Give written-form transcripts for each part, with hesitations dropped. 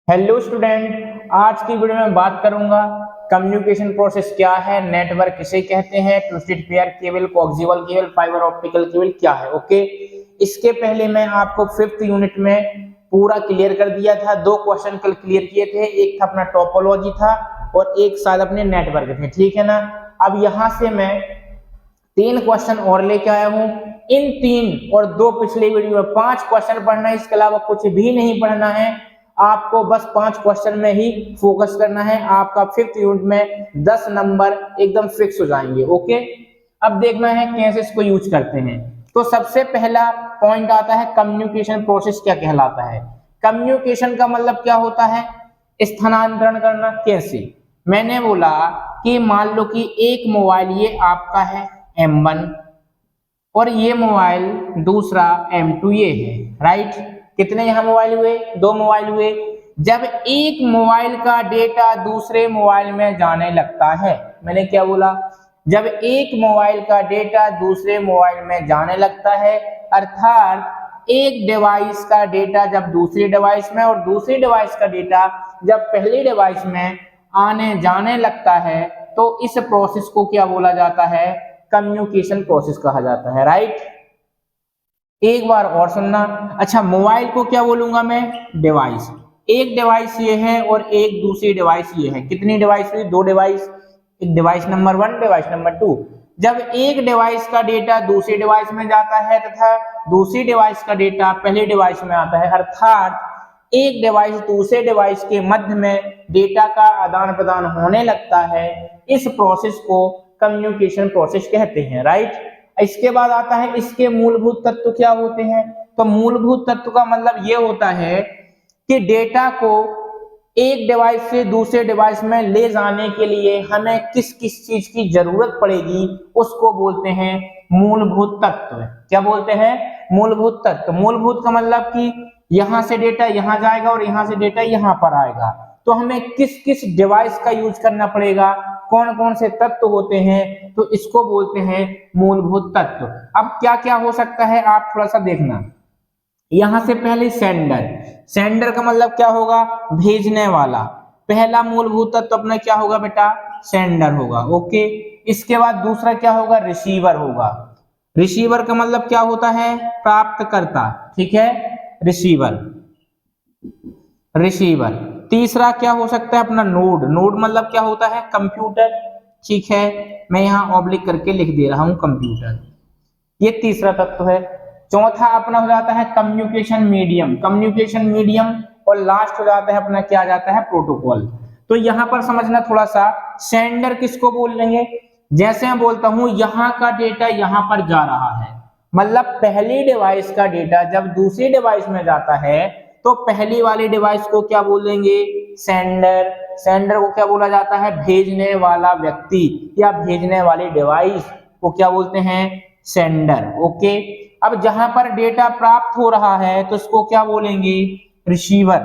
Hello student, आज की video में बात करूंगा कम्युनिकेशन प्रोसेस क्या है, नेटवर्क किसे कहते हैं, twisted pair cable, coaxial cable, fibre optical cable क्या है। ओके, इसके पहले मैं आपको 5th यूनिट में पूरा क्लियर कर दिया था। 2 क्वेश्चन कल क्लियर किए थे, एक था अपना टोपोलॉजी था और एक शायद अपने नेटवर्क थे, ठीक है ना। अब यहाँ से मैं 3 क्वेश्चन और लेके आया हूँ। इन 3 और 2 पिछले वीडियो में 5 क्वेश्चन पढ़ना है, इसके अलावा कुछ भी नहीं पढ़ना है। आपको बस 5 क्वेश्चन में ही फोकस करना है। आपका 5th यूनिट में 10 नंबर एकदम फिक्स हो जाएंगे। ओके, अब देखना है कैसे इसको यूज करते हैं। तो सबसे पहला पॉइंट आता है कम्युनिकेशन प्रोसेस क्या कहलाता है। कम्युनिकेशन का मतलब क्या होता है, स्थानांतरण करना। कैसे, मैंने बोला कि मान लो कि एक मोबाइल ये आपका है M1 और ये मोबाइल दूसरा M2 ये है, राइट। कितने यहाँ मोबाइल हुए? 2 मोबाइल हुए। जब एक मोबाइल का डेटा दूसरे मोबाइल में जाने लगता है, मैंने क्या बोला, जब एक मोबाइल का डेटा दूसरे मोबाइल में जाने लगता है, अर्थात एक डिवाइस का डेटा जब दूसरी डिवाइस में और दूसरी डिवाइस का डेटा जब पहली डिवाइस में आने जाने लगता है, तो इस प्रोसेस को क्या बोला जाता है? कम्युनिकेशन प्रोसेस कहा जाता है, राइट। एक बार और सुनना। अच्छा, मोबाइल को क्या बोलूंगा मैं? डिवाइस। एक डिवाइस ये है और एक दूसरी डिवाइस ये है। कितनी डिवाइस हुई? 2 डिवाइस। एक डिवाइस नंबर 1, डिवाइस नंबर 2। जब एक डिवाइस का डेटा दूसरी डिवाइस में जाता है तथा दूसरी डिवाइस का डेटा पहली डिवाइस में आता है, अर्थात एक डिवाइस दूसरे डिवाइस के मध्य में डेटा का आदान प्रदान होने लगता है, इस प्रोसेस को कम्युनिकेशन प्रोसेस कहते हैं, राइट। इसके बाद आता है इसके मूलभूत तत्व क्या होते हैं। तो मूलभूत तत्व का मतलब ये होता है कि डेटा को एक डिवाइस से दूसरे डिवाइस में ले जाने के लिए हमें किस किस चीज की जरूरत पड़ेगी, उसको बोलते हैं मूलभूत तत्व। क्या बोलते हैं? मूलभूत तत्व। मूलभूत का मतलब कि यहां से डेटा यहां जाएगा और यहां से डेटा यहां पर आएगा, तो हमें किस किस डिवाइस का यूज करना पड़ेगा, कौन कौन से तत्व होते हैं, तो इसको बोलते हैं मूलभूत तत्व। अब क्या क्या हो सकता है आप थोड़ा सा देखना। यहां से पहले सेंडर। सेंडर का मतलब क्या होगा? भेजने वाला। पहला मूलभूत तत्व अपना क्या होगा बेटा? सेंडर होगा। ओके, इसके बाद दूसरा क्या होगा? रिसीवर होगा। रिसीवर का मतलब क्या होता है? प्राप्तकर्ता, ठीक है, रिसीवर। रिसीवर। तीसरा क्या हो सकता है अपना? नोड। नोड मतलब क्या होता है? कंप्यूटर, ठीक है, मैं यहां ऑब्लिक करके लिख दे रहा हूं कंप्यूटर। ये तीसरा तत्व है। चौथा अपना हो जाता है कम्युनिकेशन मीडियम। Communication medium. और लास्ट हो जाता है अपना क्या आ जाता है? प्रोटोकॉल। तो यहां पर समझना थोड़ा सा, सेंडर किसको बोल लेंगे? जैसे मैं बोलता हूं यहां का डेटा यहां पर जा रहा है, मतलब पहली डिवाइस का डेटा जब दूसरी डिवाइस में जाता है तो पहली वाली डिवाइस को क्या बोलेंगे? सेंडर। सेंडर को क्या बोला जाता है? भेजने वाला व्यक्ति या भेजने वाली डिवाइस को क्या बोलते हैं? सेंडर। ओके, अब जहां पर डेटा प्राप्त हो रहा है तो इसको क्या बोलेंगे? रिसीवर।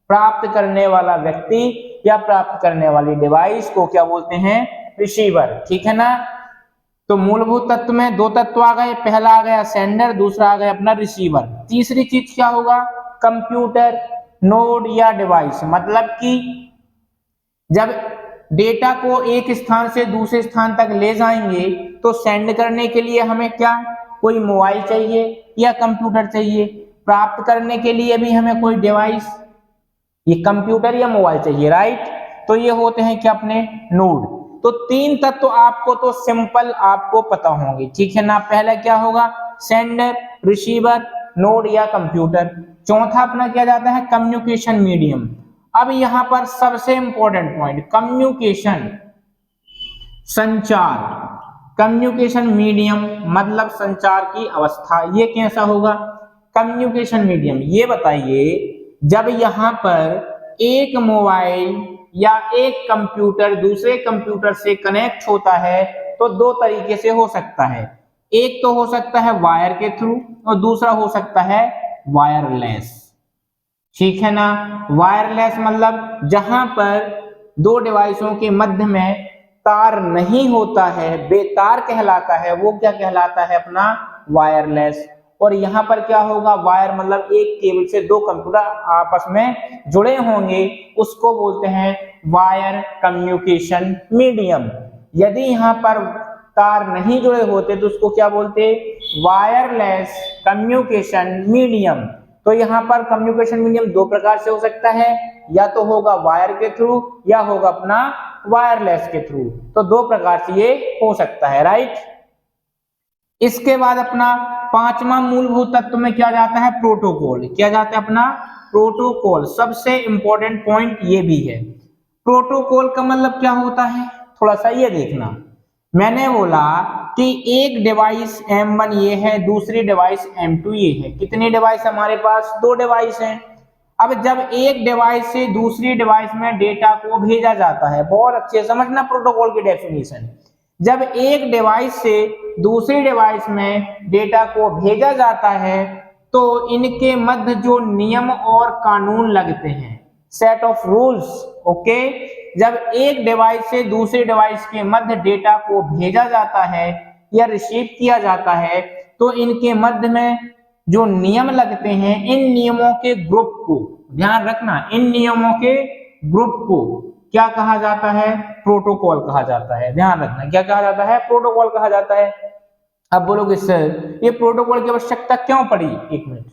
प्राप्त करने वाला व्यक्ति या प्राप्त करने वाली डिवाइस को क्या बोलते हैं? रिसीवर, ठीक है ना। तो मूलभूत तत्व में 2 तत्व आ गए, पहला आ गया सेंडर, दूसरा आ गया अपना रिसीवर। तीसरी चीज क्या होगा? कंप्यूटर, नोड या डिवाइस। मतलब कि जब डेटा को एक स्थान से दूसरे स्थान तक ले जाएंगे तो सेंड करने के लिए हमें क्या, कोई मोबाइल चाहिए या कंप्यूटर चाहिए। प्राप्त करने के लिए भी हमें कोई डिवाइस, ये कंप्यूटर या मोबाइल चाहिए, राइट। तो ये होते हैं क्या? अपने नोड। तो 3 तत्व आपको तो सिंपल आपको पता होंगे, ठीक है ना। पहला क्या होगा? सेंडर, रिसीवर, नोड या कंप्यूटर। चौथा अपना क्या जाता है? Communication medium. अब यहां पर सबसे इंपॉर्टेंट पॉइंट, कम्युनिकेशन, संचार। कम्युनिकेशन मीडियम मतलब संचार की अवस्था। ये कैसा होगा कम्युनिकेशन मीडियम? ये बताइए, जब यहां पर एक मोबाइल या एक कंप्यूटर दूसरे कंप्यूटर से कनेक्ट होता है तो 2 तरीके से हो सकता है। एक तो हो सकता है वायर के थ्रू और दूसरा हो सकता है वायरलेस, ठीक है ना। वायरलेस मतलब जहां पर 2 डिवाइसों के मध्य में तार नहीं होता है, बेतार कहलाता है, वो क्या कहलाता है? अपना वायरलेस। और यहाँ पर क्या होगा, वायर मतलब एक केबल से दो कंप्यूटर आपस में जुड़े होंगे, उसको बोलते हैं वायर कम्युनिकेशन मीडियम। यदि यहाँ पर तार नहीं जुड़े होते तो उसको क्या बोलते, वायरलेस कम्युनिकेशन मीडियम। तो यहाँ पर कम्युनिकेशन मीडियम दो प्रकार से हो सकता है, या तो होगा वायर के थ्रू या होगा अपना वायरलेस के थ्रू। तो दो प्रकार से ये हो सकता है, राइट। इसके बाद अपना पांचवा मूलभूत तत्व में क्या जाता है, प्रोटोकॉल। क्या जाता है अपना, प्रोटोकॉल। सबसे इंपॉर्टेंट पॉइंट ये भी है, प्रोटोकॉल का मतलब क्या होता है, थोड़ा सा ये देखना। मैंने बोला कि एक डिवाइस M1 ये है, दूसरी डिवाइस M2 ये है। कितनी डिवाइस हमारे पास, दो डिवाइस हैं। अब जब एक डिवाइस से दूसरी डिवाइस में डेटा को भेजा जाता है, बहुत अच्छे से समझना प्रोटोकॉल की डेफिनेशन। जब एक डिवाइस से दूसरी डिवाइस में डेटा को भेजा जाता है तो इनके मध्य जो नियम और कानून लगते हैं, सेट ऑफ रूल्स, ओके। जब एक डिवाइस से दूसरी डिवाइस के मध्य डेटा को भेजा जाता है या रिसीव किया जाता है तो इनके मध्य में जो नियम लगते हैं, इन नियमों के ग्रुप को ध्यान रखना, इन नियमों के ग्रुप को क्या कहा जाता है, प्रोटोकॉल कहा जाता है। ध्यान रखना, क्या कहा जाता है, प्रोटोकॉल कहा जाता है। अब बोलोगे सर ये प्रोटोकॉल की आवश्यकता क्यों पड़ी, एक मिनट।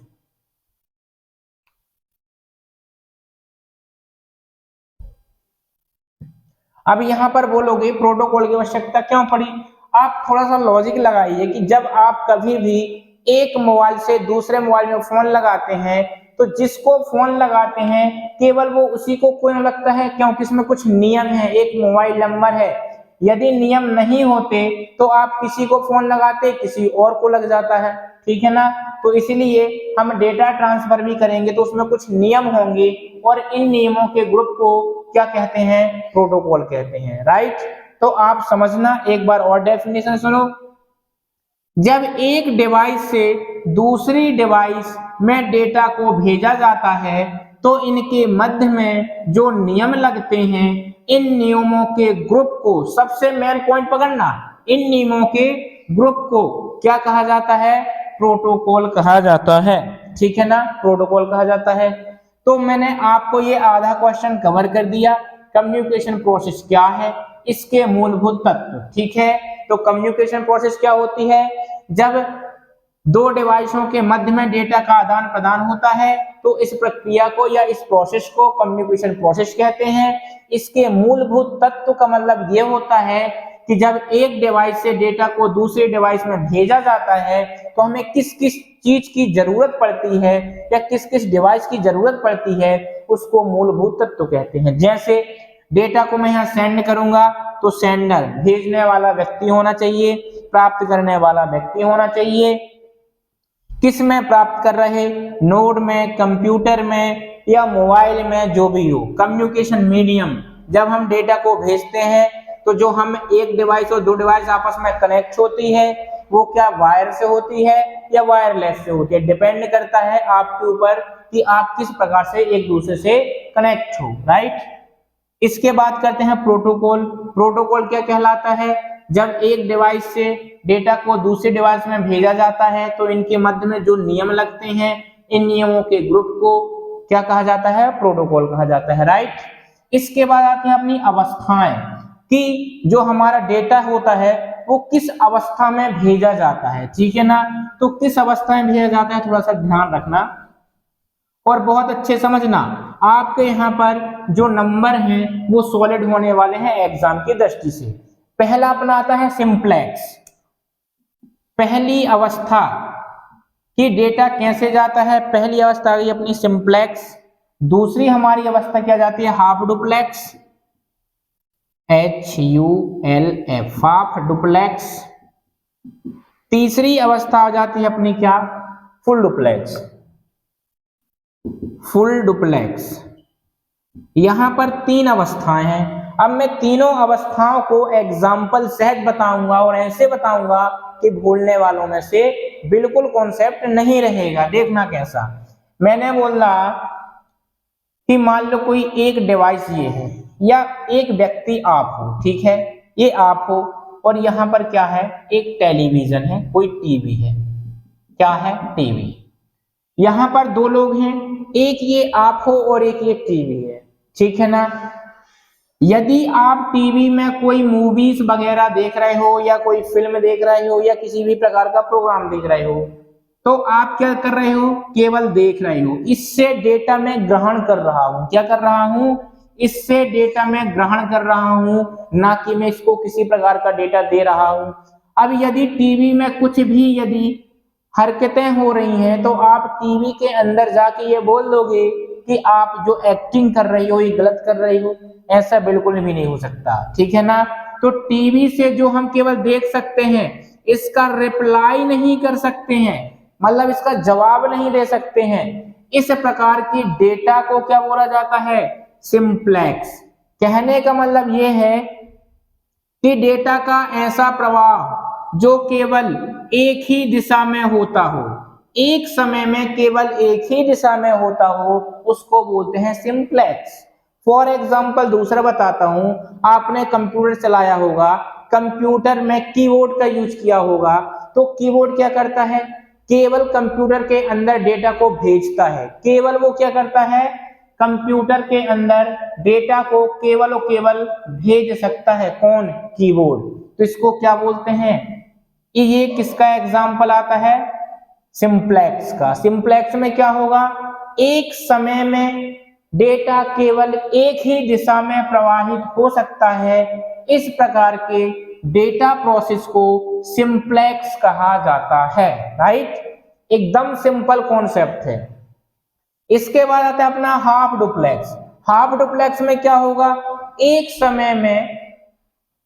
अब यहां पर बोलोगे प्रोटोकॉल की आवश्यकता क्यों पड़ी, आप थोड़ा सा लॉजिक लगाइए कि जब आप कभी भी एक मोबाइल से दूसरे मोबाइल में फोन लगाते हैं तो जिसको फोन लगाते हैं केवल वो उसी को क्यों लगता है, क्योंकि इसमें कुछ नियम है, एक मोबाइल नंबर है। यदि नियम नहीं होते तो आप किसी को फोन लगाते, किसी और को लग जाता है, ठीक है ना। तो इसलिए हम डेटा ट्रांसफर भी करेंगे तो उसमें कुछ नियम होंगे और इन नियमों के ग्रुप को क्या कहते हैं, प्रोटोकॉल कहते हैं, राइट। तो आप समझना, एक बार और डेफिनेशन सुनो। जब एक डिवाइस से दूसरी डिवाइस में डेटा को भेजा जाता है तो इनके मध्य में जो नियम लगते हैं, इन नियमों के ग्रुप को, सबसे मेन पॉइंट पकड़ना, इन नियमों के ग्रुप को क्या कहा जाता है, प्रोटोकॉल कहा जाता है, ठीक है ना, प्रोटोकॉल कहा जाता है। तो मैंने आपको ये आधा क्वेश्चन कवर कर दिया, कम्युनिकेशन प्रोसेस क्या है, इसके मूलभूत तत्व, ठीक है। तो कम्युनिकेशन प्रोसेस क्या होती है, जब दो डिवाइसों के मध्य में डेटा का आदान प्रदान होता है तो इस प्रक्रिया को या इस प्रोसेस को कम्युनिकेशन प्रोसेस कहते हैं। इसके मूलभूत तत्व का मतलब ये होता है कि जब एक डिवाइस से डेटा को दूसरे डिवाइस में भेजा जाता है तो हमें किस किस चीज की जरूरत पड़ती है या किस किस डिवाइस की जरूरत पड़ती है, उसको मूलभूत तत्व कहते हैं। जैसे डेटा को मैं यहाँ सेंड करूंगा तो सेंडर, भेजने वाला व्यक्ति होना चाहिए, प्राप्त करने वाला व्यक्ति होना चाहिए। किस में प्राप्त कर रहे, नोड में, कंप्यूटर में या मोबाइल में, जो भी हो, कम्युनिकेशन मीडियम। जब हम डेटा को भेजते हैं तो जो हम एक डिवाइस और दो डिवाइस आपस में कनेक्ट होती है वो क्या वायर से होती है या वायरलेस से होती है, डिपेंड करता है आपके ऊपर कि आप किस प्रकार से एक दूसरे से कनेक्ट हो, राइट। इसके बाद करते हैं प्रोटोकॉल। प्रोटोकॉल क्या कहलाता है, जब एक डिवाइस से डेटा को दूसरे डिवाइस में भेजा जाता है तो इनके मध्य में जो नियम लगते हैं, इन नियमों के ग्रुप को क्या कहा जाता है, प्रोटोकॉल कहा जाता है, राइट। इसके बाद आते हैं अपनी अवस्थाएं, कि जो हमारा डेटा होता है वो किस अवस्था में भेजा जाता है, ठीक है ना। तो किस अवस्था में भेजा जाता है थोड़ा सा ध्यान रखना और बहुत अच्छे समझना। आपके यहाँ पर जो नंबर हैं वो सॉलिड होने वाले हैं एग्जाम की दृष्टि से। पहला अपना आता है सिंप्लेक्स, पहली अवस्था कि डेटा कैसे जाता है, पहली अवस्था आ गई अपनी सिंप्लेक्स। दूसरी हमारी अवस्था क्या जाती है, half duplex, HULF, half duplex. तीसरी अवस्था आ जाती है अपनी क्या, फुल डुप्लेक्स, फुल डुप्लेक्स। यहां पर तीन अवस्थाएं हैं। अब मैं तीनों अवस्थाओं को एग्जाम्पल सहित बताऊंगा और ऐसे बताऊंगा कि भूलने वालों में से बिल्कुल कॉन्सेप्ट नहीं रहेगा। देखना कैसा, मैंने बोला कि मान लो कोई एक डिवाइस ये है या एक व्यक्ति आप हो, ठीक है, ये आप हो और यहाँ पर क्या है, एक टेलीविजन है, कोई टीवी है। क्या है? टीवी। यहां पर दो लोग हैं, एक ये आप हो और एक ये टीवी है, ठीक है ना। यदि आप टीवी में कोई मूवीज वगैरह देख रहे हो या कोई फिल्म देख रहे हो या किसी भी प्रकार का प्रोग्राम देख रहे हो, तो आप क्या कर रहे हो? केवल देख रहे हो। इससे डेटा मैं ग्रहण कर रहा हूं। क्या कर रहा हूं? इससे डेटा मैं ग्रहण कर रहा हूं, ना कि मैं इसको किसी प्रकार का डेटा दे रहा हूं। अब यदि टीवी में कुछ भी यदि हरकतें हो रही हैं, तो आप टीवी के अंदर जाके ये बोल दोगे कि आप जो एक्टिंग कर रही हो ये गलत कर रही हो। ऐसा बिल्कुल भी नहीं हो सकता, ठीक है ना। तो टीवी से जो हम केवल देख सकते हैं, इसका रिप्लाई नहीं कर सकते हैं, मतलब इसका जवाब नहीं दे सकते हैं। इस प्रकार की डेटा को क्या बोला जाता है? सिंप्लेक्स। कहने का मतलब यह है कि डेटा का ऐसा प्रवाह जो केवल एक ही दिशा में होता हो, एक समय में केवल एक ही दिशा में होता हो, उसको बोलते हैं सिंप्लेक्स। फॉर एग्जाम्पल दूसरा बताता हूं, आपने कंप्यूटर चलाया होगा, कंप्यूटर में कीबोर्ड का यूज किया होगा, तो कीबोर्ड क्या करता है? केवल कंप्यूटर के अंदर डेटा को भेजता है। केवल वो क्या करता है? कंप्यूटर के अंदर डेटा को केवल और केवल भेज सकता है। कौन? कीबोर्ड। तो इसको क्या बोलते हैं? ये किसका एग्जाम्पल आता है? सिंप्लेक्स का। सिंप्लेक्स में क्या होगा? एक समय में डेटा केवल एक ही दिशा में प्रवाहित हो सकता है। इस प्रकार के डेटा प्रोसेस को सिंप्लेक्स कहा जाता है। राइट, एकदम सिंपल कॉन्सेप्ट है। इसके बाद आता है अपना हाफ डुप्लेक्स। हाफ डुप्लेक्स में क्या होगा? एक समय में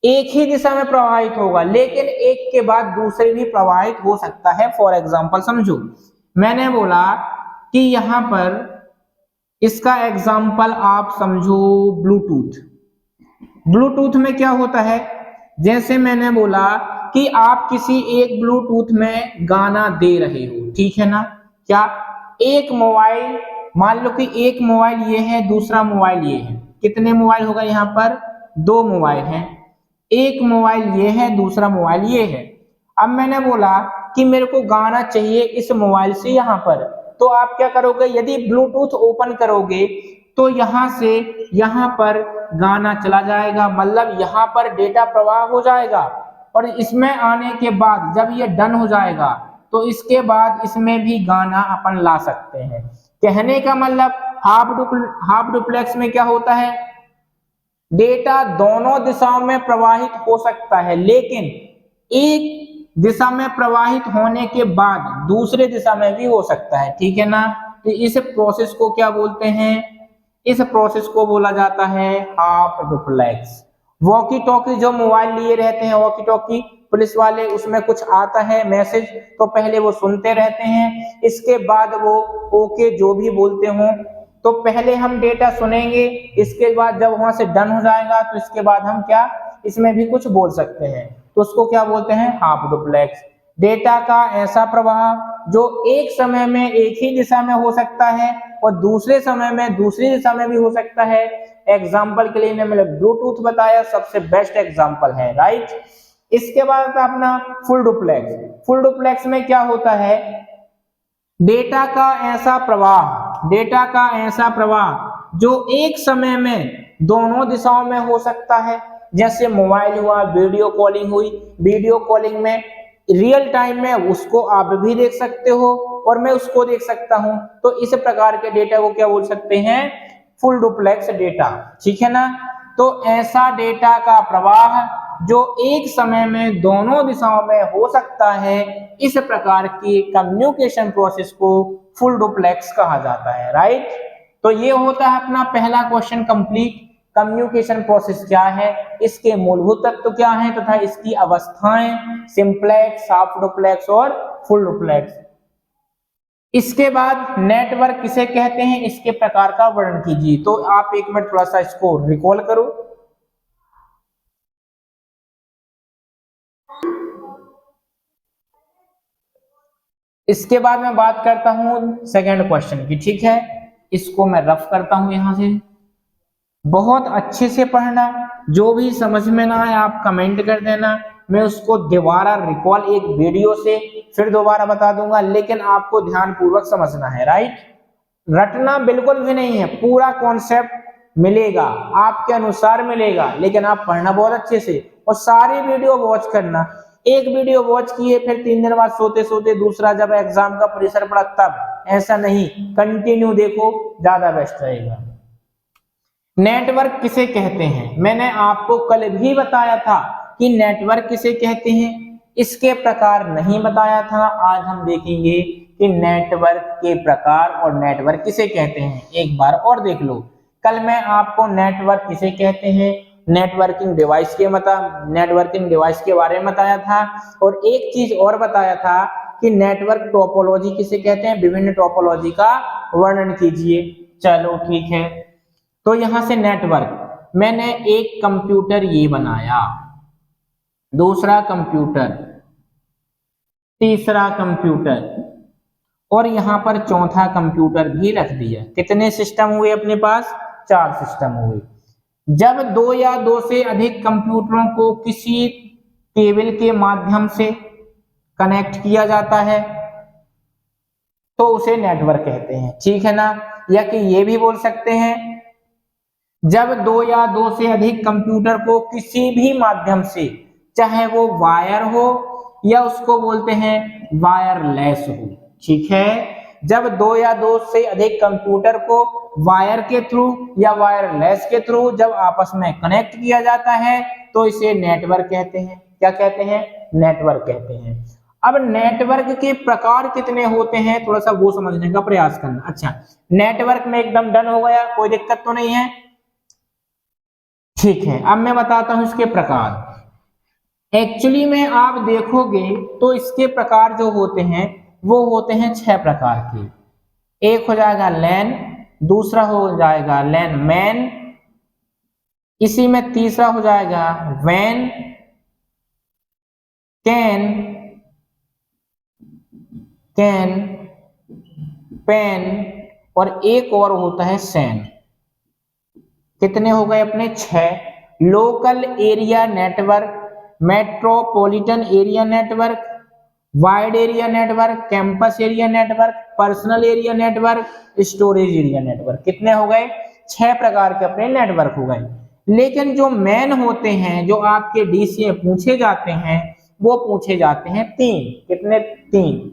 एक ही दिशा में प्रवाहित होगा, लेकिन एक के बाद दूसरे भी प्रवाहित हो सकता है। फॉर एग्जाम्पल समझो, मैंने बोला कि यहां पर इसका एग्जाम्पल आप समझो ब्लूटूथ। ब्लूटूथ में क्या होता है? जैसे मैंने बोला कि आप किसी एक ब्लूटूथ में गाना दे रहे हो, ठीक है ना। क्या एक मोबाइल, मान लो कि एक मोबाइल ये है, दूसरा मोबाइल ये है। कितने मोबाइल होगा यहाँ पर? दो मोबाइल हैं। एक मोबाइल ये है, दूसरा मोबाइल ये है। अब मैंने बोला कि मेरे को गाना चाहिए इस मोबाइल से यहाँ पर, तो आप क्या करोगे? यदि ब्लूटूथ ओपन करोगे तो यहाँ से यहाँ पर गाना चला जाएगा, मतलब यहाँ पर डेटा प्रवाह हो जाएगा। और इसमें आने के बाद जब ये डन हो जाएगा तो इसके बाद इसमें भी गाना अपन ला सकते हैं। कहने का मतलब हाफ डुप्लेक्स में क्या होता है? डेटा दोनों दिशाओं में प्रवाहित हो सकता है, लेकिन एक दिशा में प्रवाहित होने के बाद दूसरे दिशा में भी हो सकता है, ठीक है ना। तो इस प्रोसेस को क्या बोलते हैं? इस प्रोसेस को बोला जाता है हाफ डुप्लेक्स। वॉकी टॉकी जो मोबाइल लिए रहते हैं, वॉकी टॉकी पुलिस वाले, उसमें कुछ आता है मैसेज, तो पहले वो सुनते रहते हैं, इसके बाद वो ओके जो भी बोलते हो, तो पहले हम डेटा सुनेंगे, इसके बाद जब वहां से डन हो जाएगा तो इसके बाद हम क्या इसमें भी कुछ बोल सकते हैं, तो उसको क्या बोलते हैं? Half duplex. डेटा का ऐसा प्रवाह जो एक समय में एक ही दिशा में हो सकता है और दूसरे समय में दूसरी दिशा में भी हो सकता है। एग्जाम्पल के लिए मैंने ब्लूटूथ बताया, सबसे बेस्ट एग्जाम्पल है। राइट, इसके बाद अपना फुल डुप्लेक्स। फुल डुप्लेक्स में क्या होता है? डेटा का ऐसा प्रवाह जो एक समय में दोनों दिशाओं में हो सकता है। जैसे मोबाइल हुआ, वीडियो कॉलिंग हुई, वीडियो कॉलिंग में रियल टाइम में उसको आप भी देख सकते हो और मैं उसको देख सकता हूं, तो इस प्रकार के डेटा को क्या बोल सकते हैं? फुल डुप्लेक्स डेटा, ठीक है ना। तो ऐसा डेटा का प्रवाह जो एक समय में दोनों दिशाओं में हो सकता है, इस प्रकार की कम्युनिकेशन प्रोसेस को फुल डुप्लेक्स कहा जाता है। राइट, तो ये होता है अपना पहला क्वेश्चन कंप्लीट। कम्युनिकेशन प्रोसेस क्या है, इसके मूलभूत तत्व क्या हैं तथा इसकी अवस्थाएं, सिंप्लेक्स, हाफ डुप्लेक्स और फुल डुप्लेक्स। इसके बाद नेटवर्क किसे कहते हैं, इसके प्रकार का वर्णन कीजिए। तो आप एक मिनट थोड़ा सा इसको रिकॉल करो। इसके बाद मैं बात करता हूं सेकंड क्वेश्चन की, ठीक है। इसको मैं रफ करता हूं यहां से। बहुत अच्छे से पढ़ना, जो भी समझ में ना आए आप कमेंट कर देना, मैं उसको दोबारा रिकॉल एक वीडियो से फिर दोबारा बता दूंगा, लेकिन आपको ध्यान पूर्वक समझना है, राइट। रटना बिल्कुल भी नहीं है, पूरा कॉन्सेप्ट मिलेगा, आपके अनुसार मिलेगा, लेकिन आप पढ़ना बहुत अच्छे से और सारी वीडियो वॉच करना। एक वीडियो वॉच किए फिर 3 दिन बाद सोते सोते दूसरा जब एग्जाम का प्रेशर पड़ा तब, ऐसा नहीं, कंटिन्यू देखो, ज्यादा बेस्ट रहेगा। नेटवर्क किसे कहते हैं? मैंने आपको कल भी बताया था कि नेटवर्क किसे कहते हैं, इसके प्रकार नहीं बताया था। आज हम देखेंगे कि नेटवर्क के प्रकार और नेटवर्क किसे कहते हैं। एक बार और देख लो, कल मैं आपको नेटवर्क किसे कहते हैं, नेटवर्किंग डिवाइस के बारे में बताया था, और एक चीज और बताया था कि नेटवर्क टोपोलॉजी किसे कहते हैं, विभिन्न टोपोलॉजी का वर्णन कीजिए। चलो ठीक है, तो यहां से नेटवर्क, मैंने एक कंप्यूटर ये बनाया, दूसरा कंप्यूटर, तीसरा कंप्यूटर और यहां पर चौथा कंप्यूटर भी रख दिया। कितने सिस्टम हुए अपने पास? 4 सिस्टम हुए। जब 2 या 2 से अधिक कंप्यूटरों को किसी केबल के माध्यम से कनेक्ट किया जाता है तो उसे नेटवर्क कहते हैं, ठीक है ना। या कि ये भी बोल सकते हैं, जब 2 या 2 से अधिक कंप्यूटर को किसी भी माध्यम से, चाहे वो वायर हो या उसको बोलते हैं वायरलेस हो, ठीक है। जब 2 या 2 से अधिक कंप्यूटर को वायर के थ्रू या वायरलेस के थ्रू जब आपस में कनेक्ट किया जाता है तो इसे नेटवर्क कहते हैं। क्या कहते हैं? नेटवर्क कहते हैं। अब नेटवर्क के प्रकार कितने होते हैं, थोड़ा सा वो समझने का प्रयास करना। अच्छा, नेटवर्क में एकदम डन हो गया, कोई दिक्कत तो नहीं है, ठीक है। अब मैं बताता हूं इसके प्रकार। एक्चुअली में आप देखोगे तो इसके प्रकार जो होते हैं वो होते हैं 6 प्रकार के। एक हो जाएगा लैन, दूसरा हो जाएगा लैन मैन, इसी में तीसरा हो जाएगा वैन, कैन, पेन और एक और होता है सैन। कितने हो गए अपने? 6। Local area network, metropolitan area network, wide area network, campus area network, personal area network, storage area network. कितने हो गए? 6 प्रकार के अपने नेटवर्क हो गए। लेकिन जो मेन होते हैं, जो आपके डीसी में पूछे जाते हैं, वो पूछे जाते हैं 3। कितने? 3,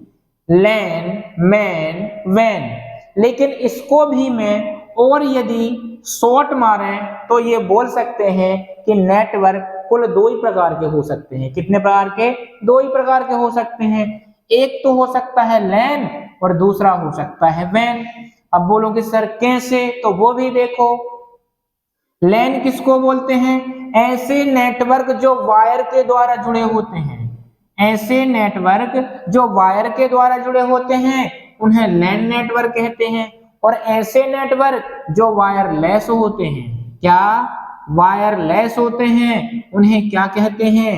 लैन, मैन, वैन। लेकिन इसको भी मैं और यदि शॉर्ट मारें तो ये बोल सकते हैं कि नेटवर्क कुल 2 ही प्रकार के हो सकते हैं। कितने प्रकार के? 2 ही प्रकार के हो सकते हैं। एक तो हो सकता है लैन और दूसरा हो सकता है वैन। अब बोलोगे सर कैसे, तो वो भी देखो। लैन किसको बोलते हैं? ऐसे नेटवर्क जो वायर के द्वारा जुड़े होते हैं, ऐसे नेटवर्क जो वायर के द्वारा जुड़े होते हैं उन्हें लैन नेटवर्क कहते हैं। और ऐसे नेटवर्क जो वायरलेस होते हैं, क्या? वायरलेस होते हैं, उन्हें क्या कहते हैं?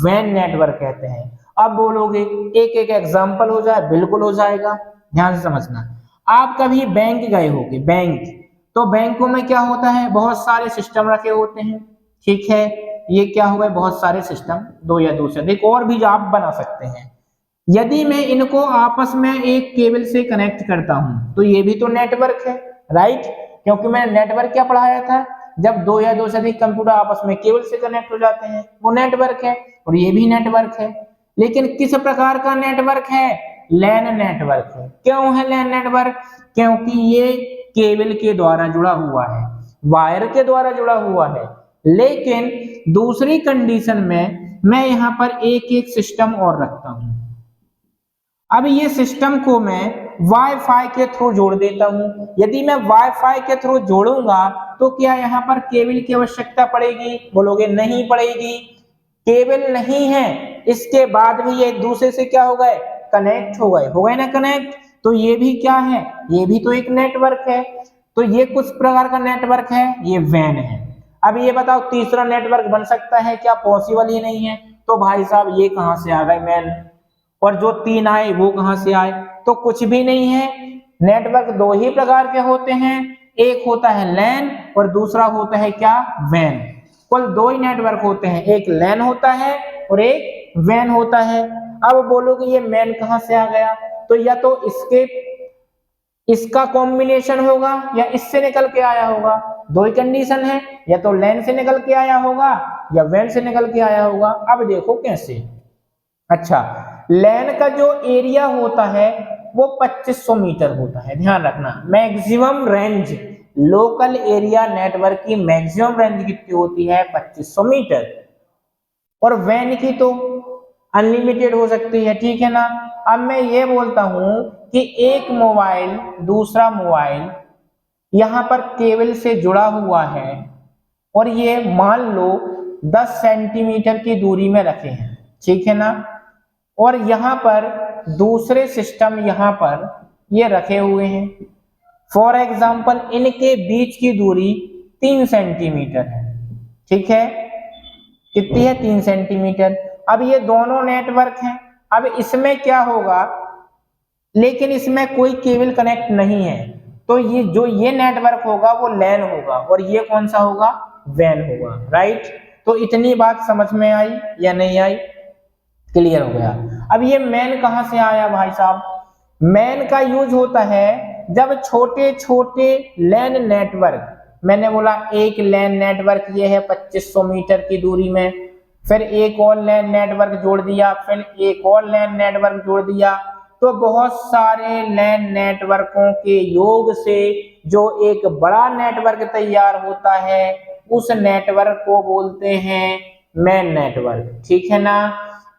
वैन नेटवर्क कहते हैं। अब बोलोगे एक एक एग्जांपल हो जाए, बिल्कुल हो जाएगा, ध्यान से समझना। आप कभी बैंक गए होंगे, बैंक, तो बैंकों में क्या होता है, बहुत सारे सिस्टम रखे होते हैं, ठीक है। ये क्या हुआ, बहुत सारे सिस्टम, 2 या 2 से अधिक और भी आप बना सकते हैं। यदि मैं इनको आपस में एक केबल से कनेक्ट करता हूं तो ये भी तो नेटवर्क है, राइट। क्योंकि मैंने नेटवर्क क्या पढ़ाया था, जब 2 या 2 से अधिक कंप्यूटर आपस में केबल से कनेक्ट हो जाते हैं वो नेटवर्क है, और ये भी नेटवर्क है। लेकिन किस प्रकार का नेटवर्क है? लैन नेटवर्क है। क्यों है लैन नेटवर्क? क्योंकि ये केबल के द्वारा जुड़ा हुआ है, वायर के द्वारा जुड़ा हुआ है। लेकिन दूसरी कंडीशन में मैं यहाँ पर एक एक सिस्टम और रखता हूं। अब ये सिस्टम को मैं वाईफाई के थ्रू जोड़ देता हूं। यदि मैं वाईफाई के थ्रू जोड़ूंगा तो क्या यहाँ पर केबल की आवश्यकता पड़ेगी? बोलोगे नहीं पड़ेगी, केबल नहीं है, इसके बाद भी ये एक दूसरे से क्या हो गए? कनेक्ट हो गए ना कनेक्ट। तो ये भी क्या है? ये भी तो एक नेटवर्क है। तो ये कुछ प्रकार का नेटवर्क है, ये वैन है। अब ये बताओ तीसरा नेटवर्क बन सकता है क्या? पॉसिबल ही नहीं है। तो भाई साहब ये कहां से आ गए मैन, और जो 3 आए वो कहां से आए? तो कुछ भी नहीं है। नेटवर्क 2 ही प्रकार के होते हैं, एक होता है लैन और दूसरा होता है क्या? वैन। कुल 2 ही नेटवर्क होते हैं, एक लैन होता है और एक वैन होता है। अब बोलोगे ये मैन कहां से आ गया, तो या तो इसका कॉम्बिनेशन होगा या इससे निकल के आया होगा, दो ही कंडीशन है, या तो लैन से निकल के आया होगा या वैन से निकल के आया होगा। अब देखो कैसे। अच्छा, लैन का जो एरिया होता है वो 2500 मीटर होता है, ध्यान रखना। Maximum range, local area network की मैक्सिमम रेंज कितनी होती है, 2500 मीटर। और वैन की तो अनलिमिटेड हो सकती है, ठीक है ना। अब मैं ये बोलता हूं कि एक मोबाइल दूसरा मोबाइल यहां पर केबल से जुड़ा हुआ है और ये मान लो 10 सेंटीमीटर की दूरी में रखे हैं, ठीक है ना। और यहां पर दूसरे सिस्टम यहां पर ये रखे हुए हैं। फॉर एग्जाम्पल इनके बीच की दूरी 3 सेंटीमीटर है, ठीक है। कितनी है, 3 सेंटीमीटर। अब ये दोनों नेटवर्क हैं। अब इसमें क्या होगा, लेकिन इसमें कोई केबल कनेक्ट नहीं है, तो ये जो ये नेटवर्क होगा वो लैन होगा और ये कौन सा होगा, वैन होगा, राइट। तो इतनी बात समझ में आई या नहीं आई, क्लियर हो गया। अब ये मैन कहां से आया भाई साहब, मैन का यूज होता है जब छोटे छोटे लैन नेटवर्क, मैंने बोला एक लैन नेटवर्क ये है 2500 मीटर की दूरी में, फिर एक और लैन नेटवर्क जोड़ दिया, फिर एक और लैन नेटवर्क जोड़ दिया, तो बहुत सारे लैन नेटवर्कों के योग से जो एक बड़ा नेटवर्क तैयार होता है उस नेटवर्क को बोलते हैं मैन नेटवर्क, ठीक है ना।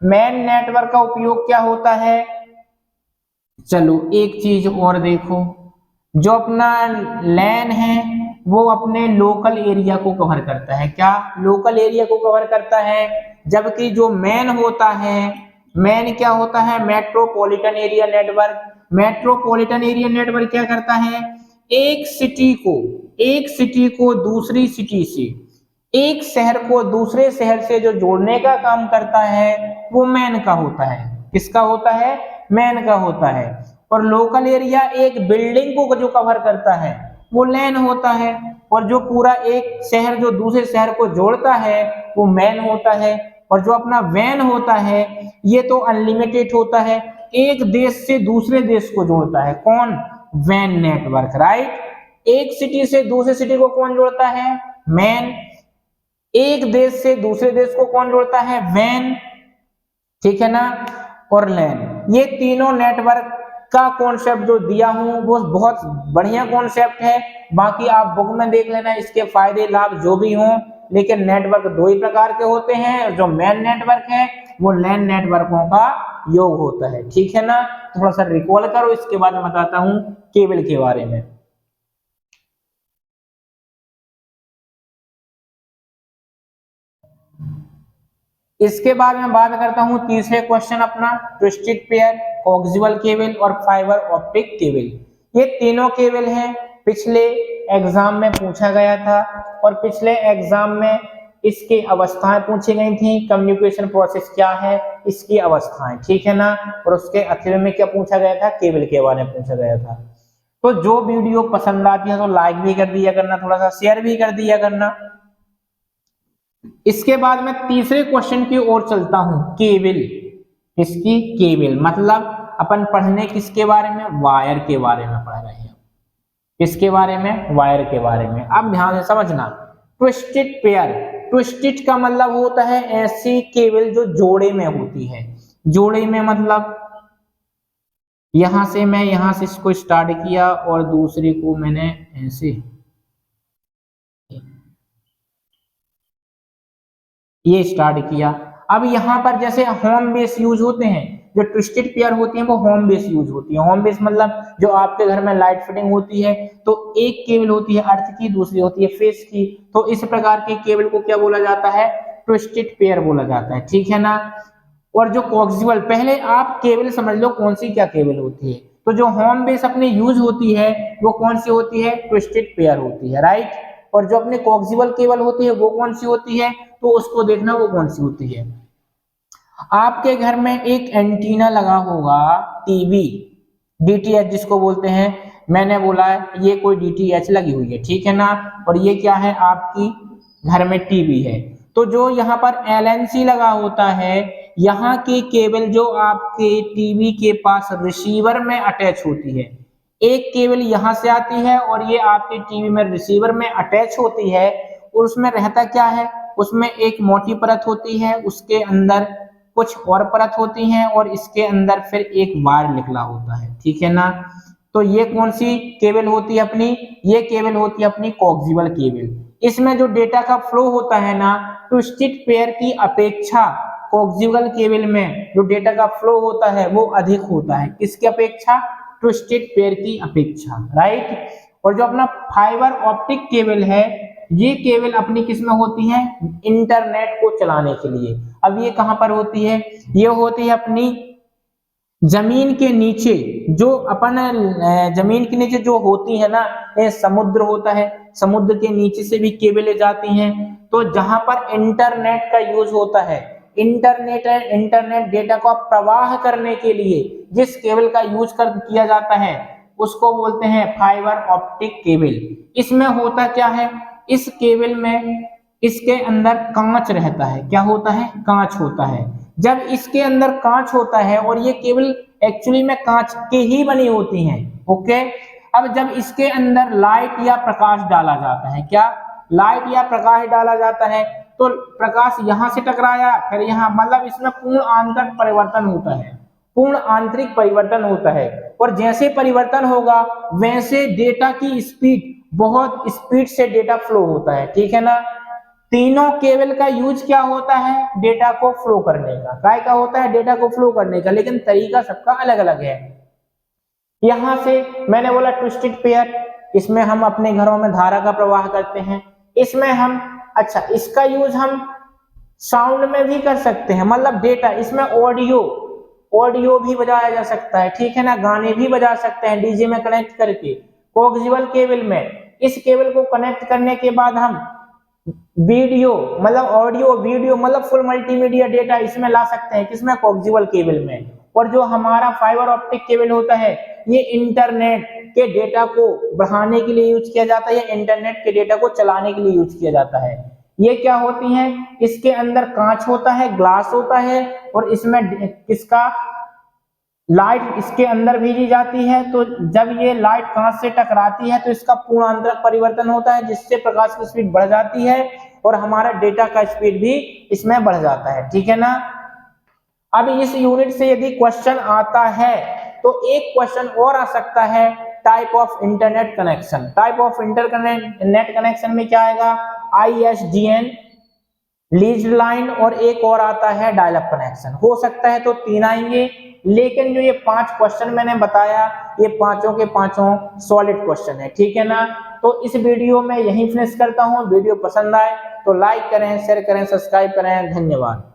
मैन नेटवर्क का उपयोग क्या होता है, चलो एक चीज और देखो, जो अपना लैन है वो अपने लोकल एरिया को कवर करता है, क्या, लोकल एरिया को कवर करता है। जबकि जो मैन होता है, मैन क्या होता है, metropolitan area network. Metropolitan area network क्या करता है, एक सिटी को दूसरी सिटी से, एक शहर को दूसरे शहर से जो जोड़ने का काम करता है वो मैन का होता है। किसका होता है, मैन का होता है। और लोकल एरिया एक बिल्डिंग को जो कवर करता है वो लैन होता है। और जो पूरा एक शहर जो दूसरे शहर को जोड़ता है वो मैन होता है। और जो अपना वैन होता है ये तो अनलिमिटेड होता है, एक देश से दूसरे देश को जोड़ता है, कौन, वैन नेटवर्क, राइट। एक सिटी से दूसरे सिटी को कौन जोड़ता है, मैन। एक देश से दूसरे देश को कौन जोड़ता है, वैन, ठीक है ना, और लैन। ये तीनों नेटवर्क का कॉन्सेप्ट जो दिया हूं वो बहुत बढ़िया कॉन्सेप्ट है। बाकी आप बुक में देख लेना इसके फायदे लाभ जो भी हों, लेकिन नेटवर्क दो ही प्रकार के होते हैं, जो मैन नेटवर्क है वो लैन नेटवर्कों का योग होता है, ठीक है ना। थोड़ा सा रिकॉल करो, इसके बाद मैं बताता हूं केबल के बारे में। इसके बाद मैं बात करता हूं तीसरे क्वेश्चन अपना, ट्विस्टेड पेयर, कोएक्सियल केबल और फाइबर ऑप्टिक केबल। ये तीनों केबल हैं, पिछले एग्जाम में पूछा गया था और पिछले एग्जाम में इसकी अवस्थाएं पूछी गई थी, कम्युनिकेशन प्रोसेस क्या है, इसकी अवस्थाएं, ठीक है ना। और उसके अखिर में क्या पूछा गया था, केबल के बारे में पूछा गया था। तो जो वीडियो पसंद आती है तो लाइक भी कर दिया करना, थोड़ा सा शेयर भी कर दिया करना। इसके बाद मैं तीसरे क्वेश्चन की ओर चलता हूं, केबल। इसकी केबल मतलब अपन पढ़ने किसके बारे में, वायर के बारे में पढ़ रहे हैं। किसके बारे में, वायर के बारे में। अब ध्यान से समझना, ट्विस्टेड पेयर, ट्विस्टेड का मतलब होता है ऐसी केबल जो जोड़े में होती है। जोड़े में मतलब यहां से मैं यहां से इसको स्टार्ट किया और दूसरे को मैंने ऐसे ये स्टार्ट किया। अब यहां पर जैसे होम बेस यूज होते हैं, जो ट्विस्टेड पेयर होती हैं वो होम बेस यूज होती है। होम बेस मतलब जो आपके घर में लाइट फिटिंग होती है तो एक केबल होती है अर्थ की, दूसरी होती है फेस की, तो इस प्रकार के केबल को क्या बोला जाता है, ट्विस्टेड पेयर बोला जाता है, ठीक है ना। और जो कोएक्सियल, पहले आप केबल समझ लो कौन सी क्या केबल होती है। तो जो होम बेस अपनी यूज होती है वो कौन सी होती है, ट्विस्टेड पेयर होती है, राइट। और जो अपनी कोएक्सियल केबल होती है वो कौन सी होती है, तो उसको देखना वो कौन सी होती है। आपके घर में एक एंटीना लगा होगा, टीवी, डीटीएच जिसको बोलते हैं। मैंने बोला है ये कोई डीटीएच लगी हुई है, ठीक है ना। और ये क्या है, आपकी घर में टीवी है। तो जो यहाँ पर LNC लगा होता है, यहाँ की केबल जो आपके टीवी के पास रिसीवर में अटैच होती है, एक केबल यहाँ से आती है और ये आपके टीवी में रिसीवर में अटैच होती है, और उसमें रहता क्या है, उसमें एक मोटी परत होती है, उसके अंदर कुछ और परत होती हैं और इसके अंदर फिर एक वायर निकला होता है, ठीक है ना। तो ये कौन सी केबल होती है अपनी, ये केबल होती है अपनी कोएक्सियल केबल। इसमें जो डेटा का फ्लो होता है ना, ट्विस्टेड पेयर की अपेक्षा कोएक्सियल केबल में जो डेटा का फ्लो होता है वो अधिक होता है, किसकी अपेक्षा, ट्विस्टेड पेयर की अपेक्षा, राइट। और जो अपना फाइबर ऑप्टिक केबल है, ये केबल अपनी किस में होती है, इंटरनेट को चलाने के लिए। अब ये कहां पर होती है, ये होती है अपनी जमीन के नीचे, जो अपन जमीन के नीचे जो होती है ना, ये समुद्र होता है, समुद्र के नीचे से भी केबलें जाती हैं। तो जहां पर इंटरनेट का यूज होता है, इंटरनेट डेटा को प्रवाह करने के लिए जिस केबल का यूज किया जाता है उसको बोलते हैं फाइबर ऑप्टिक केबल। इसमें होता क्या है, इस केबल में इसके अंदर कांच रहता है, क्या होता है, कांच होता है। जब इसके अंदर कांच होता है और ये केबल एक्चुअली में कांच के ही बनी होती हैं, ओके। अब जब इसके अंदर लाइट या प्रकाश डाला जाता है, क्या, लाइट या प्रकाश डाला जाता है, तो प्रकाश यहां से टकराया फिर यहां, मतलब इसमें पूर्ण आंतरिक परिवर्तन होता है, पूर्ण आंतरिक परिवर्तन होता है। और जैसे परिवर्तन होगा वैसे डेटा की स्पीड, बहुत स्पीड से डेटा फ्लो होता है, ठीक है ना। तीनों केबल का यूज क्या होता है, डेटा को फ्लो करने का, काय का होता है, डेटा को फ्लो करने का, लेकिन तरीका सबका अलग अलग है। यहां से मैंने बोला ट्विस्टेड पेयर, इसमें हम अपने घरों में धारा का प्रवाह करते हैं, इसमें हम, अच्छा इसका यूज हम साउंड में भी कर सकते हैं, मतलब डेटा, इसमें ऑडियो भी बजाया जा सकता है, ठीक है ना, गाने भी बजा सकते हैं डीजे में कनेक्ट करके। कोएक्सियल केबल में इस केबल को कनेक्ट करने के बाद हम वीडियो, मतलब ऑडियो वीडियो, मतलब फुल मल्टीमीडिया डेटा इसमें ला सकते हैं, किसमें, कोएक्सियल केबल में। और जो हमारा फाइबर ऑप्टिक केबल होता है, ये इंटरनेट के डेटा को बढ़ाने के लिए यूज किया जाता है, या इंटरनेट के डेटा को चलाने के लिए यूज किया जाता है। ये क्या होती हैं, इसके अंदर कांच होता है, ग्लास होता है, और इसमें किसका, लाइट इसके अंदर भेजी जाती है। तो जब ये लाइट कांच से टकराती है तो इसका पूर्ण आंतरिक परिवर्तन होता है, जिससे प्रकाश की स्पीड बढ़ जाती है और हमारा डेटा का स्पीड भी इसमें बढ़ जाता है, ठीक है ना। अब इस यूनिट से यदि क्वेश्चन आता है तो एक क्वेश्चन और आ सकता है, type of internet connection. Type of internet connection में क्या आएगा, ISDN, लीज्ड लाइन, और एक और आता है डायल अप कनेक्शन। हो सकता है तो 3 आएंगे, लेकिन जो ये 5 क्वेश्चन मैंने बताया, ये पांचों के पांचों सॉलिड क्वेश्चन है, ठीक है ना। तो इस वीडियो में यही फिनिश करता हूँ। वीडियो पसंद आए तो लाइक करें, शेयर करें, सब्सक्राइब करें। धन्यवाद।